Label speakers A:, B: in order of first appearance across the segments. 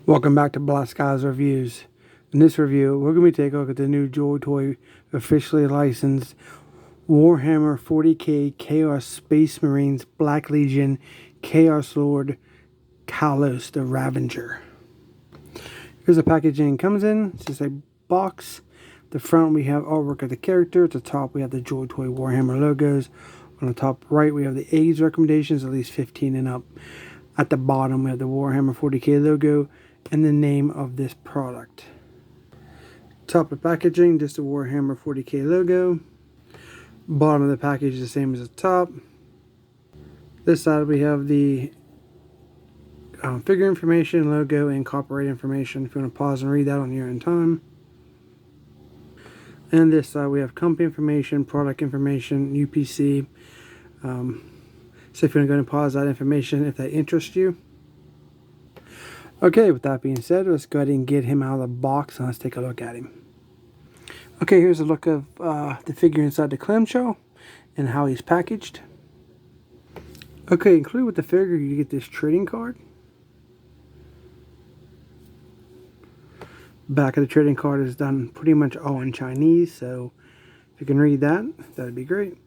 A: Welcome back to Black Skies Reviews. In this review, we're going to be taking a look at the new Joytoy officially licensed Warhammer 40k Chaos Space Marines Black Legion Chaos Lord Khalos the Ravager. Here's the packaging it comes in. It's just a box. The front we have artwork of the character. At the top we have the Joytoy Warhammer logos. On the top right we have the age recommendations, at least 15 and up. At the bottom we have the Warhammer 40k logo and the name of this product. Top of packaging, just the Warhammer 40k logo. Bottom of the package is the same as the top. This side we have the figure information, logo, and copyright information if you want to pause and read that on your own time. And this side we have company information, product information, UPC. So if you want to go and pause that information if that interests you. Okay, with that being said, let's go ahead and get him out of the box and let's take a look at him. Okay, here's a look of the figure inside the clamshell and how he's packaged. Okay, included with the figure you get this trading card. Back of the trading card is done pretty much all in Chinese, so if you can read that, that'd be great.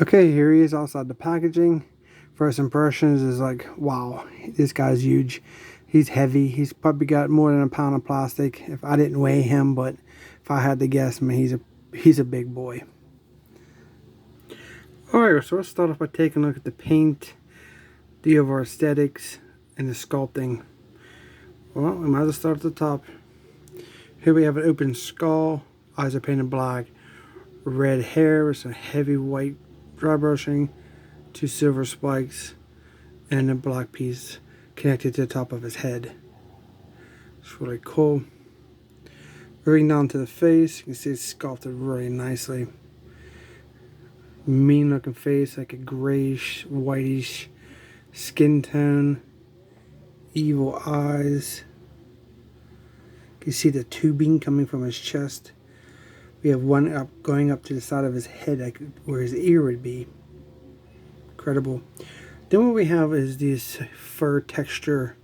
A: Okay, here he is outside the packaging. First impressions is like, wow, this guy's huge. He's heavy. He's probably got more than a pound of plastic. If I didn't weigh him, but if I had to guess, man, he's a big boy. Alright, so let's start off by taking a look at the paint, the overall aesthetics, and the sculpting. Well, we might as well start at the top. Here we have an open skull, eyes are painted black, red hair with some heavy white dry brushing, 2 silver spikes, and a black piece connected to the top of his head. It's really cool. Moving down to the face, you can see it's sculpted really nicely. Mean looking face, like a grayish, whitish skin tone, evil eyes. You can see the tubing coming from his chest. We have one going up to the side of his head, like where his ear would be. Incredible. Then what we have is this fur texture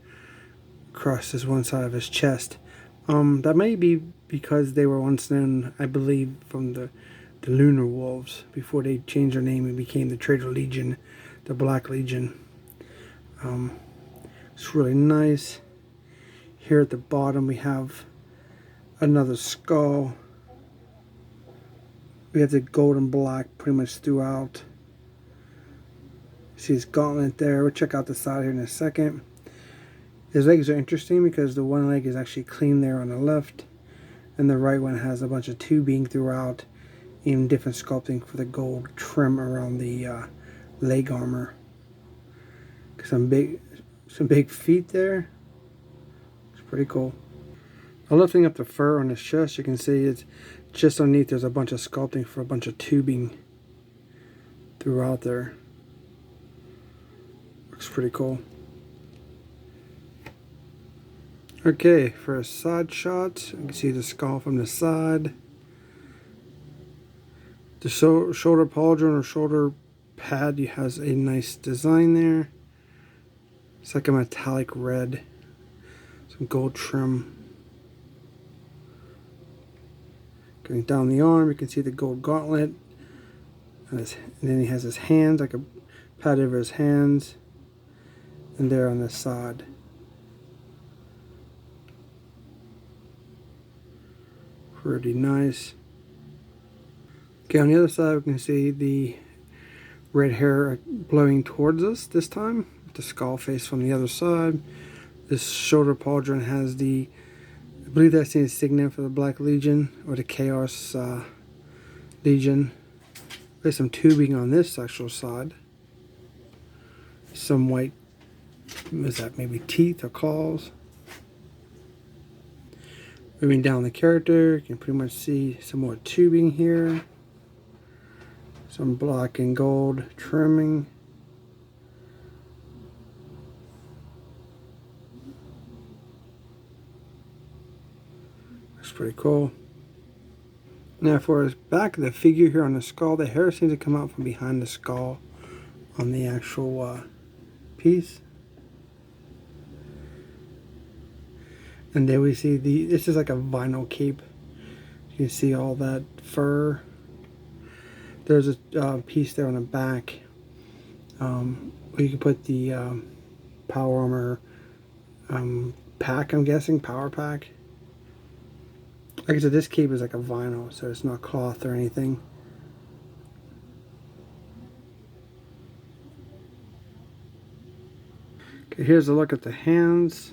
A: across this one side of his chest. That may be because they were once known, I believe, from the Lunar Wolves before they changed their name and became the Traitor Legion, the Black Legion. It's really nice. Here at the bottom we have another skull. We have the gold and black pretty much throughout. See his gauntlet there. We'll check out the side here in a second. His legs are interesting because the one leg is actually clean there on the left, and the right one has a bunch of tubing throughout, even different sculpting for the gold trim around the leg armor. Some big feet there. It's pretty cool. Lifting up the fur on his chest, you can see it's just underneath. There's a bunch of sculpting for a bunch of tubing throughout there. Looks pretty cool. Okay, for a side shot, you can see the skull from the side. The shoulder pauldron or shoulder pad has a nice design there. It's like a metallic red. Some gold trim. Going down the arm, you can see the gold gauntlet. And then he has his hands, like a pad over his hands. And there on the side. Pretty nice. Okay, on the other side we can see the red hair blowing towards us this time. The skull face from the other side. This shoulder pauldron has I believe that's the insignia for the Black Legion or the Chaos Legion. There's some tubing on this actual side. Some white, is that maybe teeth or claws? Moving down the character, you can pretty much see some more tubing here. Some black and gold trimming. Looks pretty cool. Now for his back of the figure here on the skull, the hair seems to come out from behind the skull on the actual piece. And then we see this is like a vinyl cape. You can see all that fur. There's a piece there on the back where you can put the power armor pack, I'm guessing, power pack. Like I said, this cape is like a vinyl, so it's not cloth or anything. Okay, here's a look at the hands.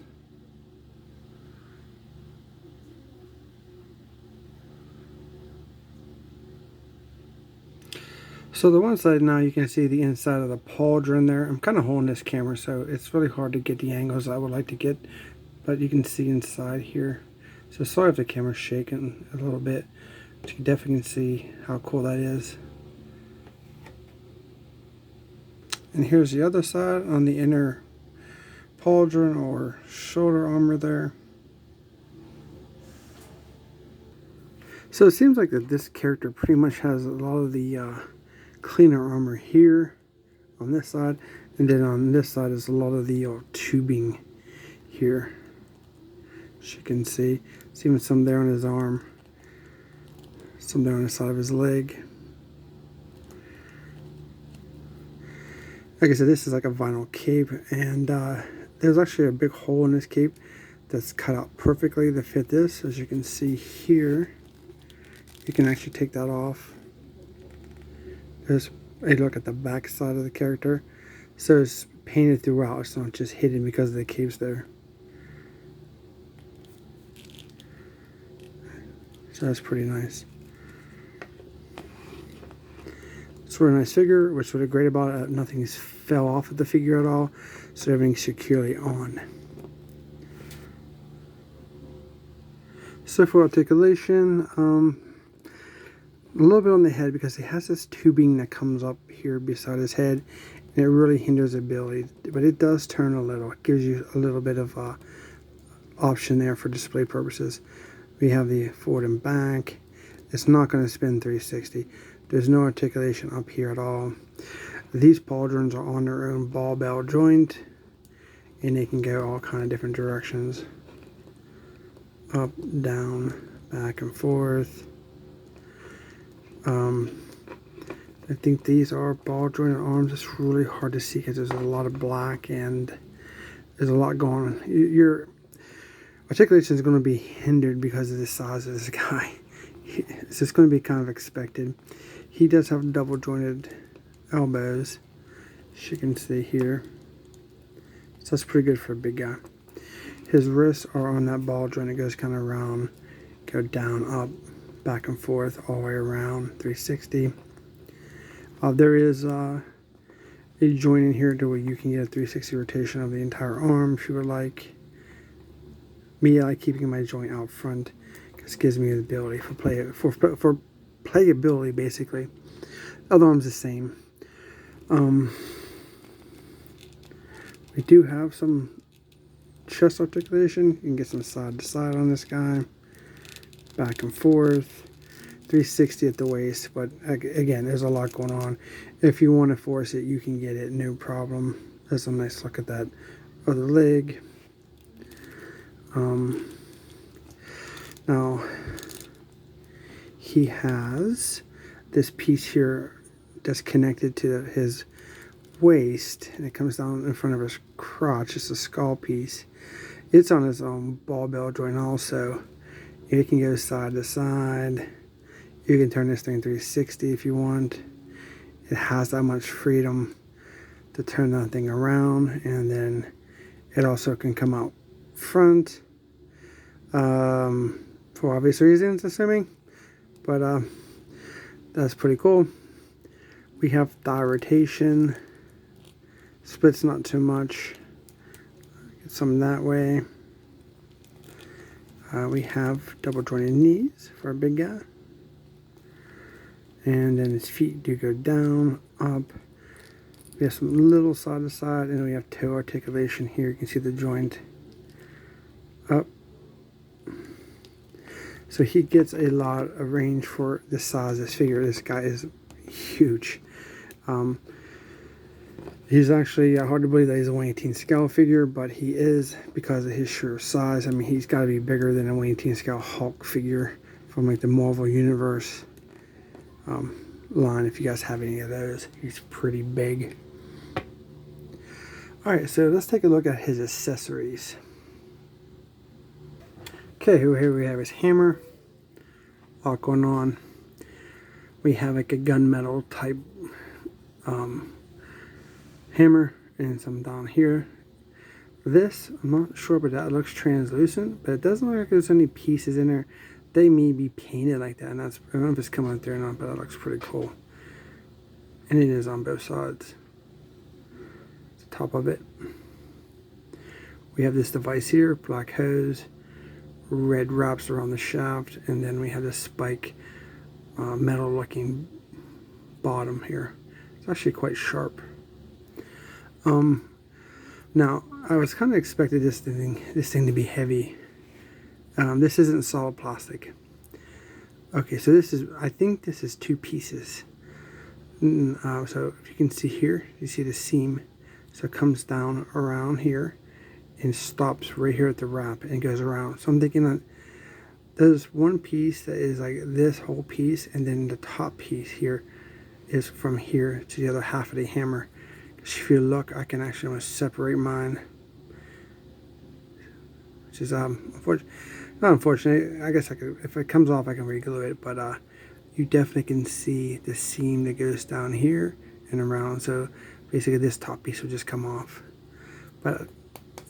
A: So the one side now you can see the inside of the pauldron there. I'm kind of holding this camera, so it's really hard to get the angles I would like to get, but you can see inside here. So sorry if the camera's shaking a little bit, but you definitely can see how cool that is. And here's the other side on the inner pauldron or shoulder armor there. So it seems like that this character pretty much has a lot of the cleaner armor here on this side, and then on this side is a lot of the tubing here, as you can see. It's even some there on his arm, some there on the side of his leg. Like I said, this is like a vinyl cape, and there's actually a big hole in this cape that's cut out perfectly to fit this. As you can see here, you can actually take that off. There's a look at the back side of the character. So it's painted throughout, it's not just hidden because of the capes there. So that's pretty nice. It's a really nice figure. What's really great about it, nothing's fell off of the figure at all, so everything's securely on. So for articulation, a little bit on the head because he has this tubing that comes up here beside his head, and it really hinders ability, but it does turn a little. It gives you a little bit of option there for display purposes. We have the forward and back. It's not going to spin 360. There's no articulation up here at all. These pauldrons are on their own ball bell joint, and they can go all kind of different directions. Up, down, back and forth. I think these are ball jointed arms. It's really hard to see because there's a lot of black and there's a lot going on. Your articulation is going to be hindered because of the size of this guy. It's just going to be kind of expected. He does have double jointed elbows, as you can see here. So that's pretty good for a big guy. His wrists are on that ball joint. It goes kind of around, go down, up, back and forth, all the way around, 360. There is a joint in here to where you can get a 360 rotation of the entire arm if you would like. Me, I like keeping my joint out front because it gives me the ability for playability, basically. The other arm's the same. We do have some chest articulation. You can get some side to side on this guy, back and forth. 360 at the waist, but again, there's a lot going on. If you want to force it, you can get it, no problem. There's a nice look at that other leg. Now, he has this piece here that's connected to his waist, and it comes down in front of his crotch. It's a skull piece. It's on his own ball bell joint also. It can go side to side. You can turn this thing 360 if you want. It has that much freedom to turn that thing around, and then it also can come out front for obvious reasons, assuming, but that's pretty cool. We have thigh rotation, splits not too much, get some that way. We have double jointed knees for a big guy. And then his feet do go down, up. We have some little side to side, and we have toe articulation here. You can see the joint up. So he gets a lot of range for the size of this figure. This guy is huge. He's actually hard to believe that he's a 1/18 scale figure, but he is because of his sheer size. I mean, he's got to be bigger than a 1/18 scale Hulk figure from like the Marvel Universe line. If you guys have any of those, he's pretty big. Alright, so let's take a look at his accessories. Okay, here we have his hammer. A lot going on. We have like a gunmetal type hammer and some down here. This, I'm not sure, but that looks translucent, but it doesn't look like there's any pieces in there. They may be painted like that, and that's, I don't know if it's coming out there or not, but that looks pretty cool. And it is on both sides. The top of it. We have this device here, black hose, red wraps around the shaft, and then we have this spike metal looking bottom here. It's actually quite sharp. Now I was kind of expecting this thing to be heavy. This isn't solid plastic. Okay, so this is, I think this is two pieces. So if you can see here, you see the seam. So it comes down around here and stops right here at the wrap and goes around. So I'm thinking that there's one piece that is like this whole piece, and then the top piece here is from here to the other half of the hammer. If you look, I can actually almost separate mine, which is not unfortunate. I guess I could, if it comes off, I can re-glue it, but you definitely can see the seam that goes down here and around. So basically this top piece will just come off, but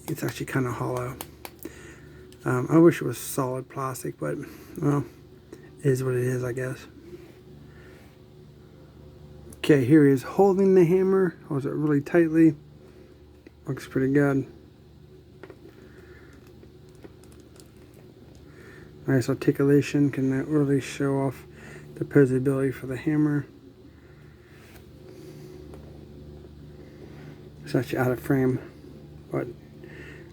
A: it's actually kind of hollow. I wish it was solid plastic, but well, it is what it is, I guess. Okay, here he is holding the hammer. Holds it really tightly. Looks pretty good. Nice articulation. Can really show off the posability for the hammer. It's actually out of frame, but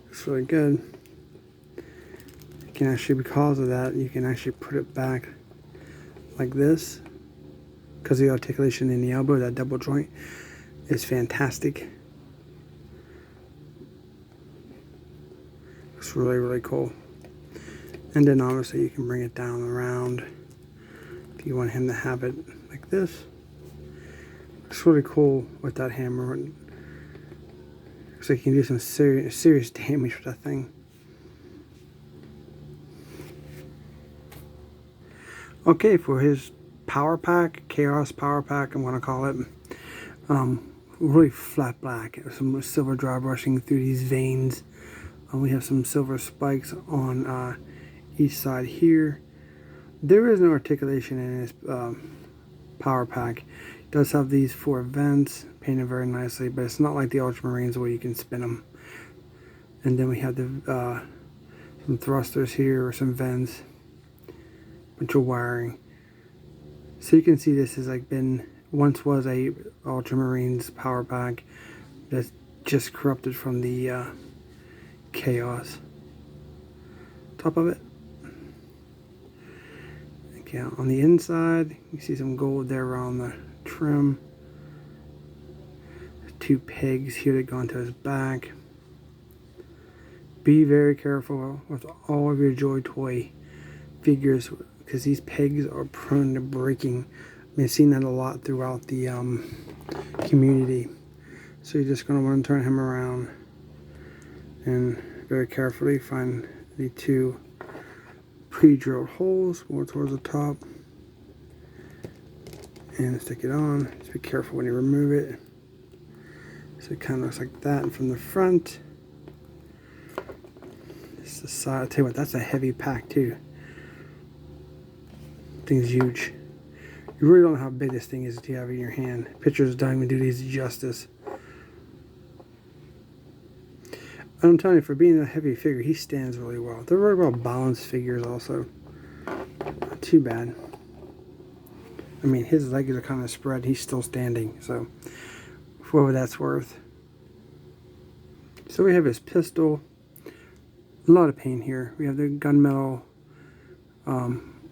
A: looks really good. You can actually, because of that, you can actually put it back like this. Because the articulation in the elbow, that double joint, is fantastic. It's really, really cool. And then obviously you can bring it down around if you want him to have it like this. It's really cool with that hammer. Looks like you can do some serious damage with that thing. Okay, for his power pack, Chaos power pack, I'm going to call it. Really flat black. Some silver dry brushing through these veins. We have some silver spikes on each side here. There is no articulation in this power pack. It does have these 4 vents painted very nicely, but it's not like the Ultramarines where you can spin them. And then we have the some thrusters here, or some vents, bunch of wiring. So you can see this has like been, once was a Ultramarines power pack that's just corrupted from the Chaos. Top of it. Okay, on the inside, you see some gold there around the trim. 2 pegs here that go into his back. Be very careful with all of your Joytoy figures, because these pegs are prone to breaking. I've seen that a lot throughout the community. So you're just going to want to turn him around and very carefully find the 2 pre-drilled holes more towards the top and stick it on. Just be careful when you remove it. So it kind of looks like that from the front. This is the side. I'll tell you what, that's a heavy pack too. Thing's huge. You really don't know how big this thing is until you have it in your hand. Pictures don't even do these justice. I'm telling you, for being a heavy figure, he stands really well. They're really well balanced figures also. Not too bad. I mean, his legs are kind of spread. He's still standing, so for whatever that's worth. So we have his pistol. A lot of paint here. We have the gunmetal.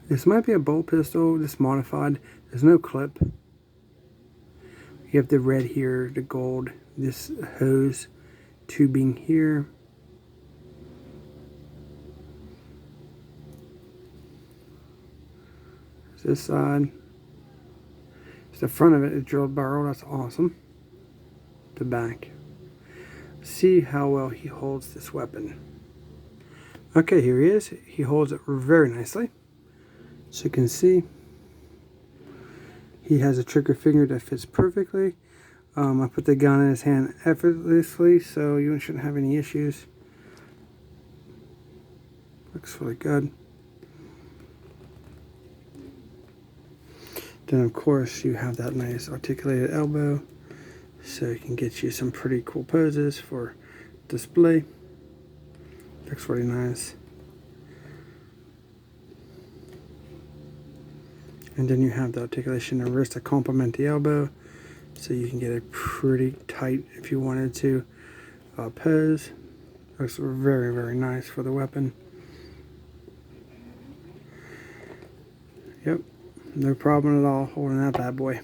A: This might be a bolt pistol, just modified. There's no clip. You have the red here, the gold, this hose tubing here. This side. The front of it is drilled barrel. That's awesome. The back. See how well he holds this weapon. Okay, here he is. He holds it very nicely. So you can see he has a trigger finger that fits perfectly. I put the gun in his hand effortlessly, so you shouldn't have any issues. Looks really good. Then of course you have that nice articulated elbow, so it can get you some pretty cool poses for display. Looks really nice. And then you have the articulation in the wrist to complement the elbow, so you can get a pretty tight, if you wanted to, pose. Looks very, very nice for the weapon. Yep, no problem at all holding that bad boy.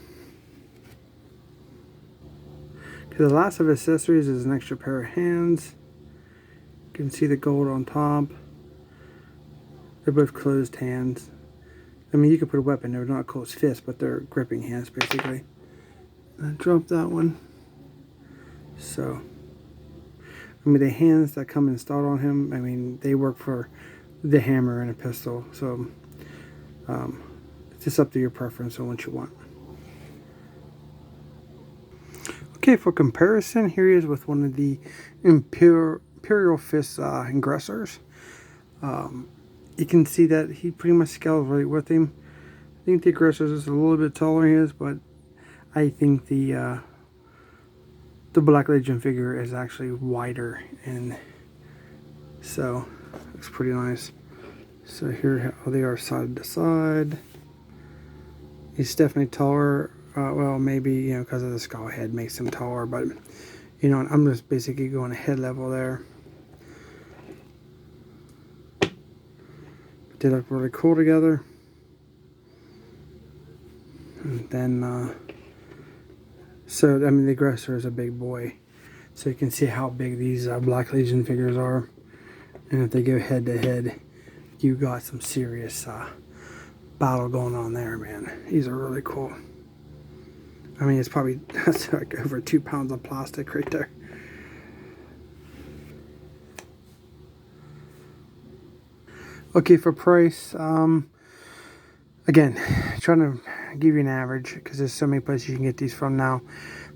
A: Okay, the last of accessories is an extra pair of hands. You can see the gold on top. They're both closed hands. I mean, you could put a weapon, they're not closed fists, but they're gripping hands basically. I dropped that one. So, I mean, the hands that come installed on him, I mean, they work for the hammer and a pistol. So, it's just up to your preference on what you want. Okay, for comparison, here he is with one of the Imperial Fist aggressors. You can see that he pretty much scales right with him. I think the aggressor is a little bit taller than he is, but I think the Black Legion figure is actually wider, and so looks pretty nice. So here how they are side to side. He's definitely taller. Well, maybe, you know, because of the skull head makes him taller, but you know, I'm just basically going head level there. They look really cool together. And then, so I mean, the aggressor is a big boy, so you can see how big these Black Legion figures are. And if they go head to head, you got some serious battle going on there, man. These are really cool. I mean, it's probably that's like over 2 pounds of plastic right there. Okay, for price, again, trying to give you an average because there's so many places you can get these from now.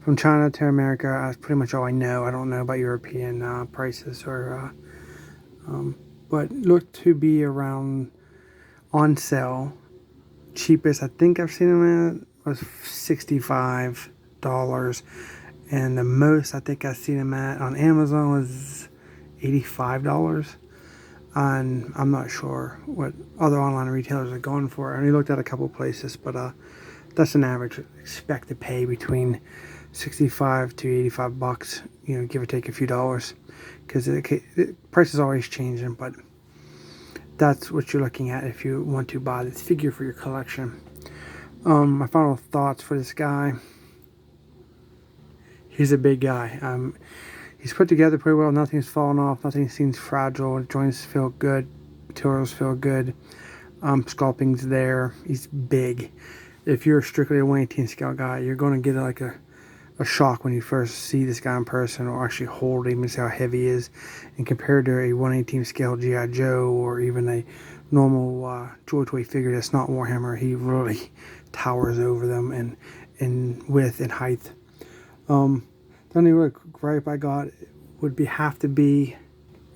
A: From China to America, that's pretty much all I know. I don't know about European prices, or but look to be around on sale. Cheapest I think I've seen them at was $65, and the most I think I've seen them at on Amazon was $85. And I'm not sure what other online retailers are going for. I only looked at a couple places, but that's an average. Expect to pay between 65 to 85 bucks, you know, give or take a few dollars, because the price is always changing, but that's what you're looking at if you want to buy this figure for your collection. My final thoughts for this guy. He's a big guy. He's put together pretty well. Nothing's fallen off. Nothing seems fragile. The joints feel good. Materials feel good. Sculpting's there. He's big. If you're strictly a 1/18 scale guy, you're going to get like a shock when you first see this guy in person, or actually hold him and see how heavy he is. And compared to a 1/18 scale G.I. Joe, or even a normal Joytoy figure that's not Warhammer, he really towers over them in width and height. The only real gripe I got would have to be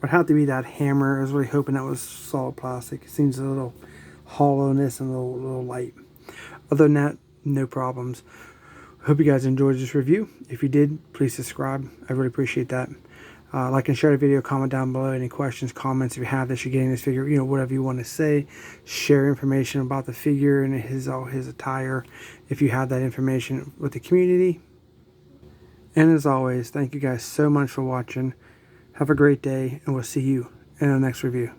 A: that hammer. I was really hoping that was solid plastic. It seems a little hollowness and a little light. Other than that, no problems. Hope you guys enjoyed this review. If you did, please subscribe. I really appreciate that. Like and share the video. Comment down below any questions, comments if you have this. You're getting this figure, you know, whatever you want to say. Share information about the figure and his attire if you have that information with the community. And as always, thank you guys so much for watching. Have a great day, and we'll see you in the next review.